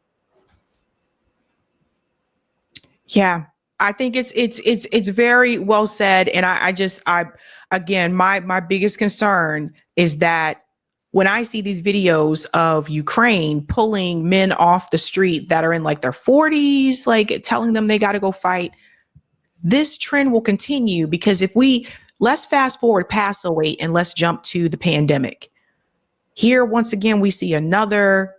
Yeah, I think it's very well said. And I again, my biggest concern is that when I see these videos of Ukraine pulling men off the street that are in like their 40s, like telling them they got to go fight, this trend will continue, because let's fast forward past 2008 and let's jump to the pandemic. Here, once again, we see another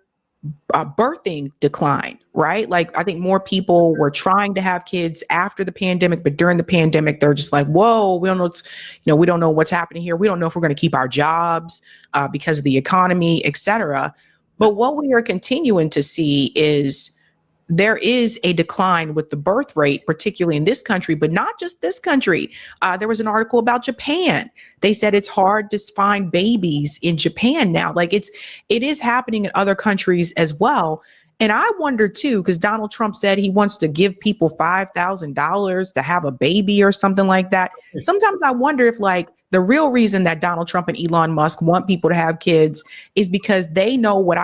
birthing decline, right? Like, I think more people were trying to have kids after the pandemic, but during the pandemic, they're just like, whoa, we don't know, we don't know what's happening here. We don't know if we're going to keep our jobs because of the economy, et cetera. But what we are continuing to see is there is a decline with the birth rate, particularly in this country, but not just this country. There was an article about Japan. They said it's hard to find babies in Japan now. Like it is happening in other countries as well. And I wonder too, because Donald Trump said he wants to give people $5,000 to have a baby or something like that. Sometimes I wonder if like the real reason that Donald Trump and Elon Musk want people to have kids is because they know what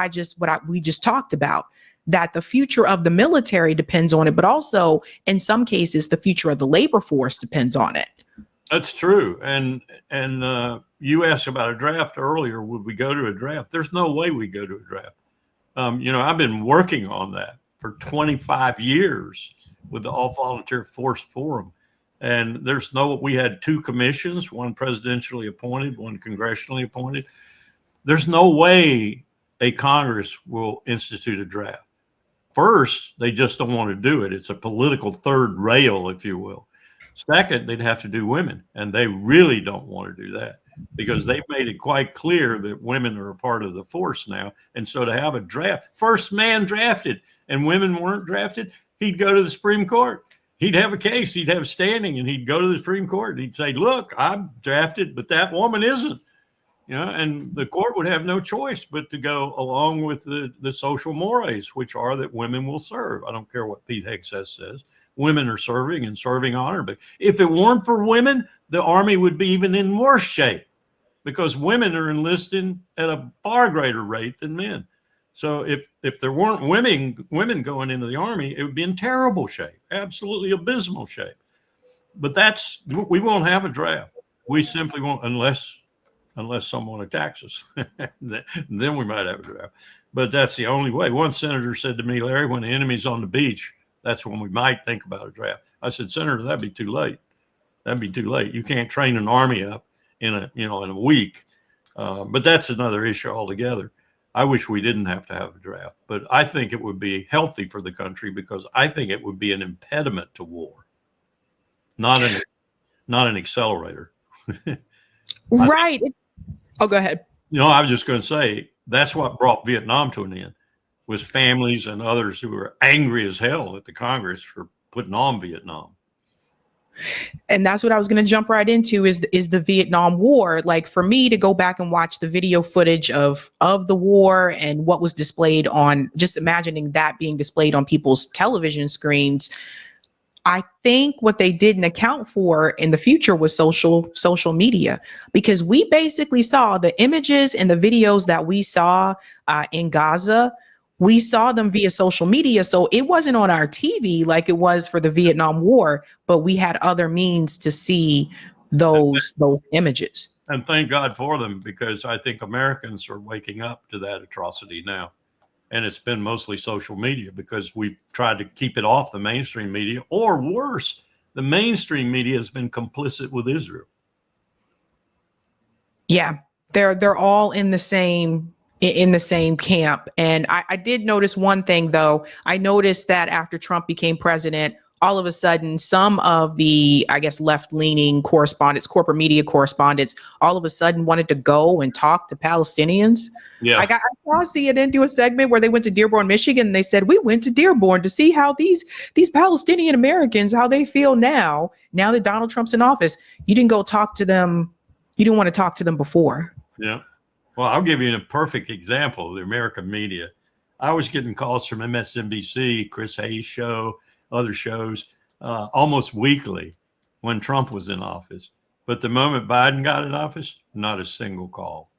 we just talked about, that the future of the military depends on it, but also in some cases, the future of the labor force depends on it. That's true. And you asked about a draft earlier. Would we go to a draft? There's no way we go to a draft. I've been working on that for 25 years with the All Volunteer Force Forum. And we had 2 commissions, one presidentially appointed, one congressionally appointed. There's no way a Congress will institute a draft. First, they just don't want to do it. It's a political third rail, if you will. Second, they'd have to do women, and they really don't want to do that because they've made it quite clear that women are a part of the force now. And so to have a draft, first man drafted, and women weren't drafted, he'd go to the Supreme Court. He'd have a case, he'd have standing, and he'd go to the Supreme Court and he'd say, look, I'm drafted, but that woman isn't. And the court would have no choice but to go along with the social mores, which are that women will serve. I don't care what Pete Hegseth says. Women are serving and serving honorably. If it weren't for women, the Army would be even in worse shape because women are enlisting at a far greater rate than men. So if there weren't women going into the Army, it would be in terrible shape, absolutely abysmal shape. But we won't have a draft. We simply won't unless someone attacks us. Then we might have a draft. But that's the only way. One senator said to me, Larry, when the enemy's on the beach, that's when we might think about a draft. I said, Senator, that'd be too late. That'd be too late. You can't train an army up in a week. But that's another issue altogether. I wish we didn't have to have a draft, but I think it would be healthy for the country because I think it would be an impediment to war, not an accelerator. Right. Oh, go ahead. I was just going to say that's what brought Vietnam to an end, was families and others who were angry as hell at the Congress for putting on Vietnam. And that's what I was going to jump right into is the Vietnam War. Like for me to go back and watch the video footage of the war and what was displayed on, just imagining that being displayed on people's television screens. I think what they didn't account for in the future was social media, because we basically saw the images and the videos that we saw in Gaza. We saw them via social media. So it wasn't on our TV like it was for the Vietnam War, but we had other means to see those images. And thank God for them, because I think Americans are waking up to that atrocity now. And it's been mostly social media because we've tried to keep it off the mainstream media, or worse, the mainstream media has been complicit with Israel. Yeah, they're all in the same camp. And I did notice one thing, though. I noticed that after Trump became president, all of a sudden, some of the, I guess, left-leaning correspondents, corporate media correspondents, all of a sudden wanted to go and talk to Palestinians. Yeah. I saw CNN do a segment where they went to Dearborn, Michigan, and they said, we went to Dearborn to see how these Palestinian Americans, how they feel now that Donald Trump's in office. You didn't go talk to them. You didn't want to talk to them before. Yeah. Well, I'll give you a perfect example of the American media. I was getting calls from MSNBC, Chris Hayes' show, other shows, almost weekly when Trump was in office. But the moment Biden got in office, not a single call.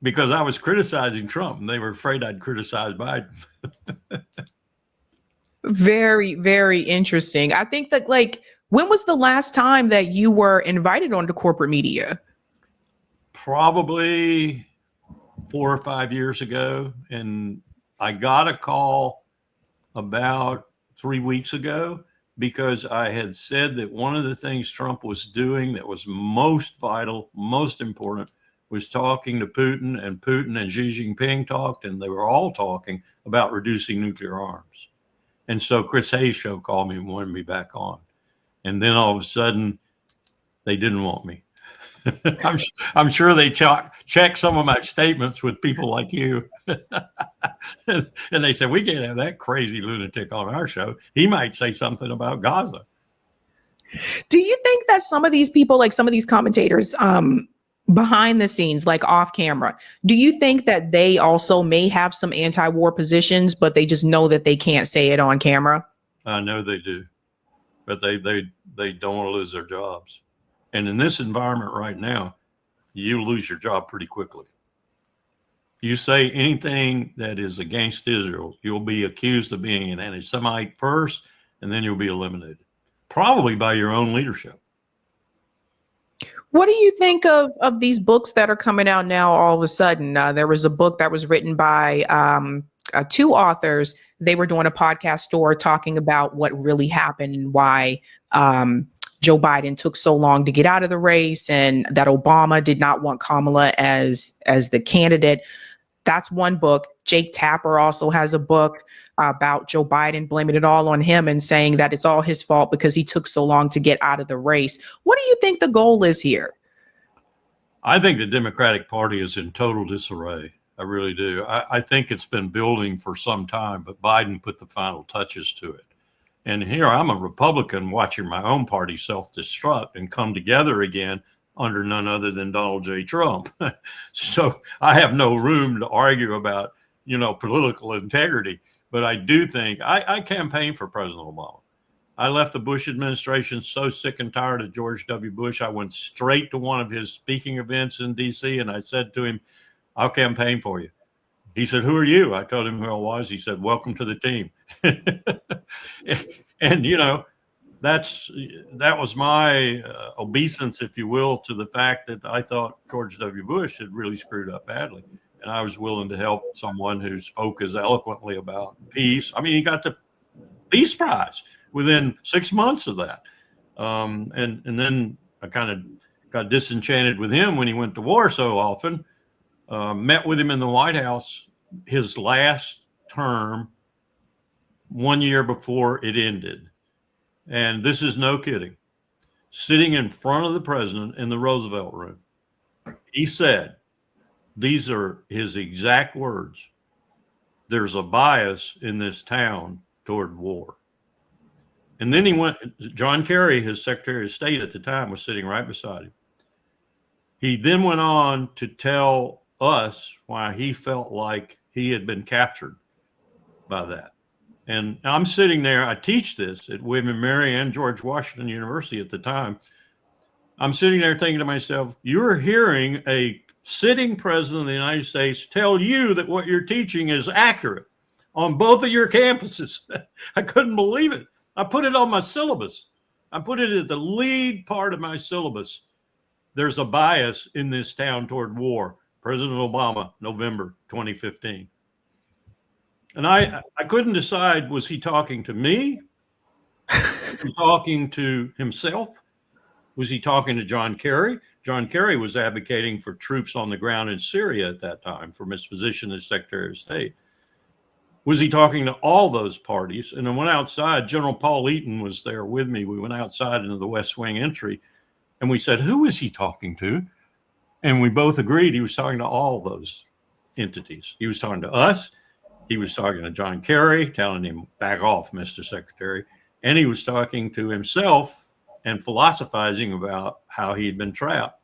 Because I was criticizing Trump and they were afraid I'd criticize Biden. Very, very interesting. I think that, like, when was the last time that you were invited onto corporate media? Probably 4 or 5 years ago. And I got a call about 3 weeks ago because I had said that one of the things Trump was doing that was most vital, most important, was talking to Putin, and Putin and Xi Jinping talked, and they were all talking about reducing nuclear arms. And so Chris Hayes' show called me and wanted me back on. And then all of a sudden, they didn't want me. I'm sure they checked some of my statements with people like you. And they said, we can't have that crazy lunatic on our show. He might say something about Gaza. Do you think that some of these people, like some of these commentators, behind the scenes, like off camera, do you think that they also may have some anti-war positions, but they just know that they can't say it on camera? I know they do, but they don't want to lose their jobs. And in this environment right now, you lose your job pretty quickly. You say anything that is against Israel, you'll be accused of being an anti-Semite first, and then you'll be eliminated, probably by your own leadership. What do you think of these books that are coming out now all of a sudden? There was a book that was written by two authors. They were doing a podcast tour talking about what really happened and why Joe Biden took so long to get out of the race, and that Obama did not want Kamala as the candidate. That's one book. Jake Tapper also has a book about Joe Biden, blaming it all on him and saying that it's all his fault because he took so long to get out of the race. What do you think the goal is here? I think the Democratic Party is in total disarray. I really do. I think it's been building for some time, but Biden put the final touches to it. And here I'm a Republican watching my own party self-destruct and come together again under none other than Donald J. Trump. So I have no room to argue about, political integrity. But I do think I campaigned for President Obama. I left the Bush administration so sick and tired of George W. Bush. I went straight to one of his speaking events in D.C. and I said to him, I'll campaign for you. He said, who are you? I told him who I was. He said, welcome to the team. And, that was my obeisance, if you will, to the fact that I thought George W. Bush had really screwed up badly. And I was willing to help someone who spoke as eloquently about peace. I mean, he got the Peace Prize within 6 months of that. And then I kind of got disenchanted with him when he went to war so often. Met with him in the White House his last term 1 year before it ended. And this is no kidding. Sitting in front of the president in the Roosevelt room, he said, these are his exact words, there's a bias in this town toward war. And then he went, John Kerry, his Secretary of State at the time, was sitting right beside him. He then went on to tell us why he felt like he had been captured by that. And I'm sitting there, I teach this at William and Mary and George Washington University at the time. I'm sitting there thinking to myself, you're hearing a sitting president of the United States tell you that what you're teaching is accurate on both of your campuses. I couldn't believe it. I put it on my syllabus. I put it at the lead part of my syllabus. There's a bias in this town toward war. President Obama, November 2015. And I couldn't decide, was he talking to me? Was he talking to himself? Was he talking to John Kerry? John Kerry was advocating for troops on the ground in Syria at that time from his position as Secretary of State. Was he talking to all those parties? And I went outside. General Paul Eaton was there with me. We went outside into the West Wing entry and we said, who is he talking to? And we both agreed he was talking to all those entities. He was talking to us. He was talking to John Kerry, telling him, back off, Mr. Secretary. And he was talking to himself and philosophizing about how he had been trapped.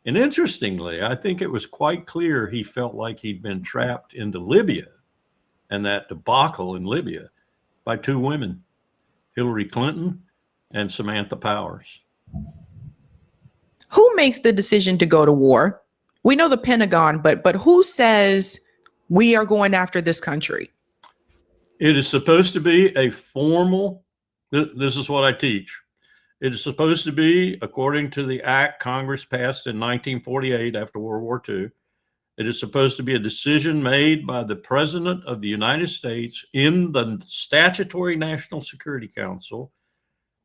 And interestingly, I think it was quite clear he felt like he'd been trapped into Libya and that debacle in Libya by two women, Hillary Clinton and Samantha Powers. Who makes the decision to go to war? We know the Pentagon, but who says we are going after this country? It is supposed to be a formal, this is what I teach. It is supposed to be, according to the act Congress passed in 1948 after World War II, it is supposed to be a decision made by the President of the United States in the statutory National Security Council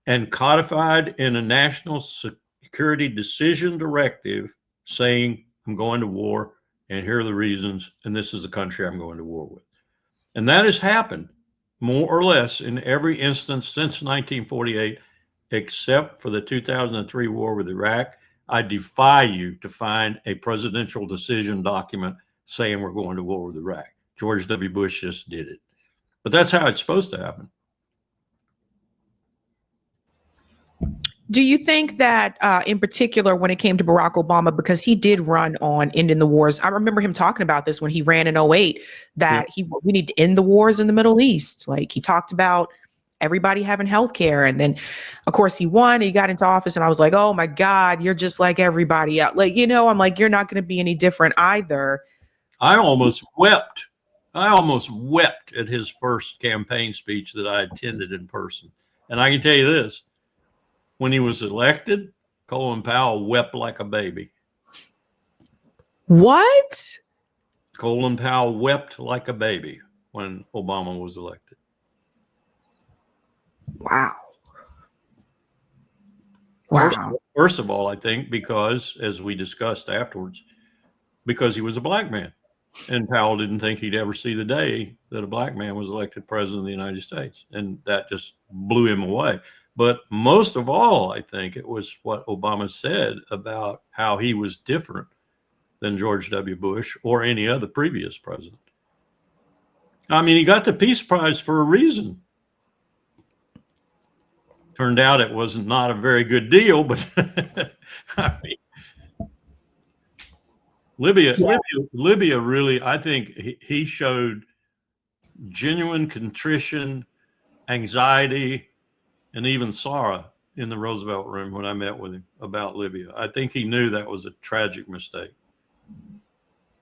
and codified in a National Security Decision Directive saying, I'm going to war, and here are the reasons, and this is the country I'm going to war with. And that has happened more or less in every instance since 1948, except for the 2003 war with Iraq. I defy you to find a presidential decision document saying we're going to war with Iraq. George W. Bush just did it. But that's how it's supposed to happen. Do you think that in particular, when it came to Barack Obama, because he did run on ending the wars, I remember him talking about this when he ran in 2008, that we need to end the wars in the Middle East. Like he talked about everybody having health care. And then, of course, he won, he got into office, and I was like, oh my God, you're just like everybody else. Like, I'm like, you're not going to be any different either. I almost wept at his first campaign speech that I attended in person. And I can tell you this, when he was elected, Colin Powell wept like a baby. What? Colin Powell wept like a baby when Obama was elected. Wow. First of all, I think because, as we discussed afterwards, because he was a black man. And Powell didn't think he'd ever see the day that a black man was elected president of the United States. And that just blew him away. But most of all, I think it was what Obama said about how he was different than George W. Bush or any other previous president. I mean, he got the Peace Prize for a reason. Turned out it was not a very good deal, but I mean, Libya really, I think he showed genuine contrition, anxiety, and even sorrow in the Roosevelt room when I met with him about Libya. I think he knew that was a tragic mistake.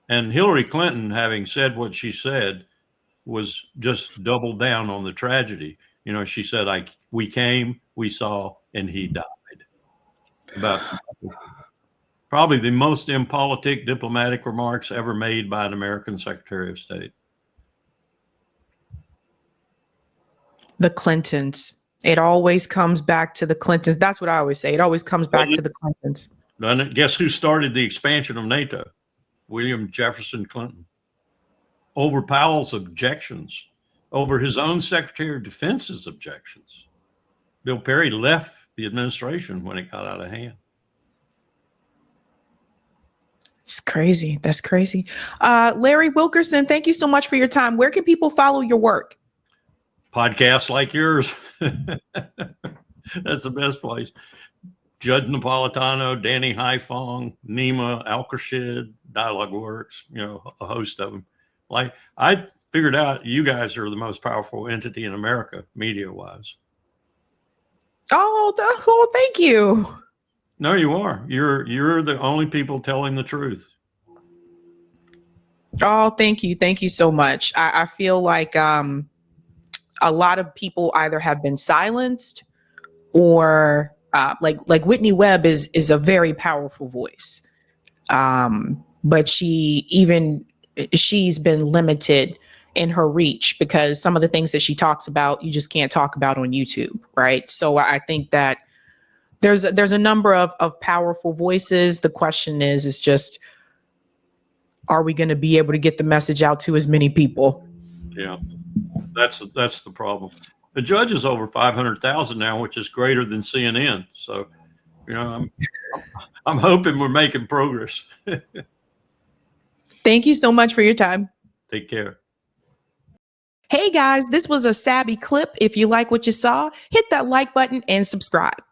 And Hillary Clinton, having said what she said, was just doubled down on the tragedy. She said, we came, we saw, and he died. About probably the most impolitic diplomatic remarks ever made by an American Secretary of State. The Clintons. It always comes back to the Clintons. That's what I always say. It always comes back to the Clintons. Doesn't it? Guess who started the expansion of NATO? William Jefferson Clinton. Over Powell's objections, over his own Secretary of Defense's objections. Bill Perry left the administration when it got out of hand. It's crazy. That's crazy. Larry Wilkerson, thank you so much for your time. Where can people follow your work? Podcasts like yours. That's the best place. Judge Napolitano, Danny Haifong, Nima Al-Krashid, Dialogue Works, a host of them. Like, I figured out you guys are the most powerful entity in America, media-wise. Oh, thank you. No, you are. You're the only people telling the truth. Oh, thank you. Thank you so much. I feel like a lot of people either have been silenced or like Whitney Webb is a very powerful voice. But she's been limited in her reach because some of the things that she talks about, you just can't talk about on YouTube. Right. So I think that there's a number of powerful voices. The question is just, are we going to be able to get the message out to as many people? Yeah, that's the problem. The judge is over 500,000 now, which is greater than CNN. So, I'm hoping we're making progress. Thank you so much for your time. Take care. Hey guys, this was a Sabby clip. If you like what you saw, hit that like button and subscribe.